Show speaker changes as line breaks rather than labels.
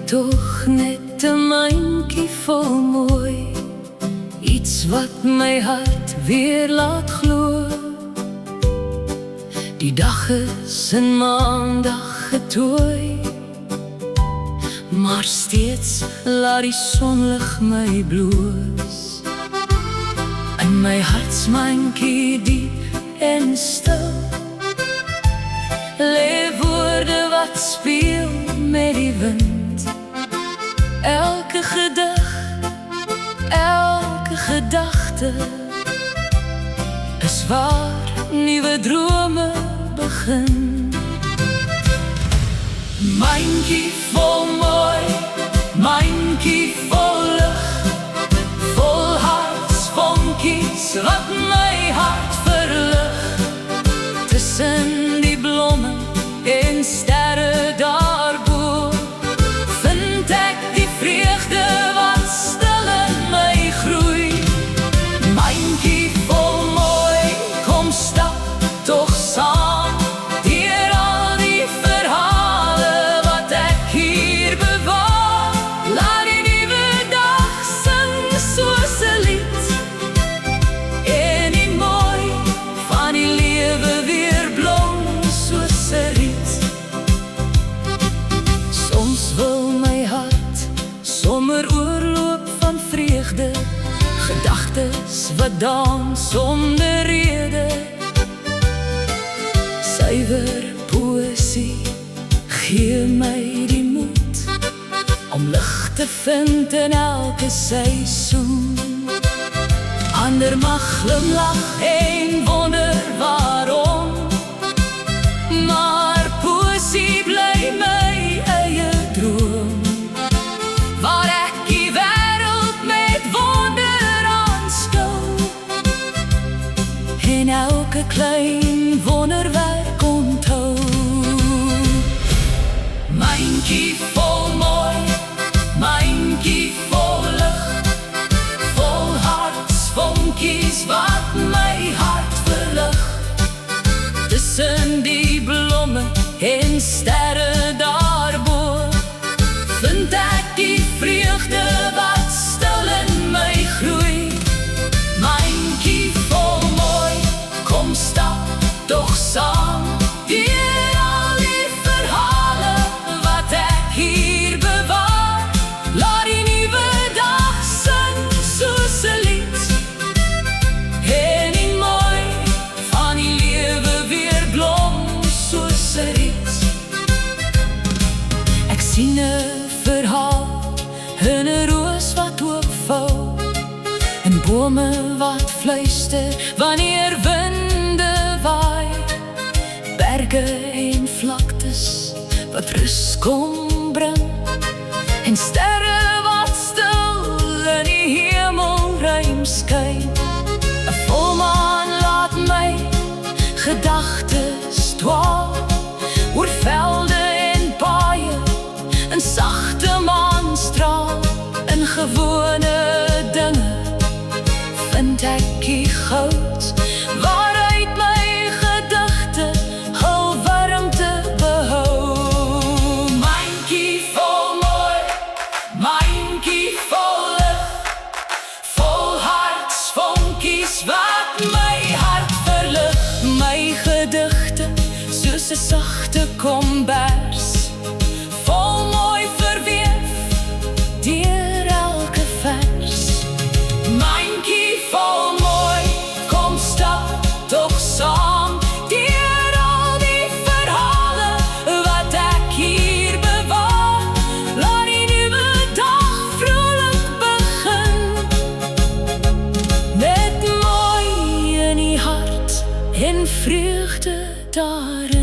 Toch net 'n mandjie vol mooi, iets wat my hart weer laat glo. Die dag is in maandag getooi, maar steeds laat die sonlig my bloos. In my hartsmandjie diep en stil, lê woorde wat speel met die wind. Elke gedig, elke gedagte is waar nuwe drome begin. Mandjie vol mooi, mandjie vol lig, vol hartsvonkies wat my hart verlig. Tussen die blomme en sterre daarbo vind ek die vreugde wat stil in my groei. Mandjie vol mooi, kom stap toch saam deur al die verhale wat ek hier bewaar. Laat die nuwe dag sing soos 'n lied, en die mooi van die lewe weer blom soos 'n riet. Soms wil my hart sommer oorloop van vreugde, gedagtes wat dans sonder rede. Suiwer poësie gee my die moed om lig te vind in elke seisoen. Ander mag glimlag en wonder waarom, maar poësie bly my eie droom, waar ek die wêreld met wonder aanskou en elke klein wonderwerk onthou. Mandjie vol mooi, mandjie vol lig, vol hartsvonkies wat my hart verlig. Tussen die blomme en sterre daarbo vind ek die vreugde wat stil in my groei. Mandjie vol mooi, kom stap toch saam deur al die verhale wat ek hier bewaar. Laat die nuwe dag sing soos 'n lied, en die mooi van die lewe weer blom soos 'n riet. Ek sien 'n verhaal in 'n roos wat oopvou, en bome wat fluister wanneer winde waai. Berge en vlaktes wat rus kom bring, en sterre wat stil in die hemelruim skyn. 'n Volmaan laat my gedagtes dwaal oor velde en paaie, 'n sagte maanstraal. In gewone dinge vind ek die goud, waaruit my gedigte hul warmte behou. Mandjie vol mooi, mandjie vol lig, vol hartsvonkies wat my hart verlig. My gedigte soos 'n sagte kombers, vol mooi verweef deur elke vers. Mandjie vol mooi, kom stap toch saam deur al die verhale wat ek hier bewaar. Laat die nuwe dag vrolik begin, met mooi in die hart en vreugde daarin.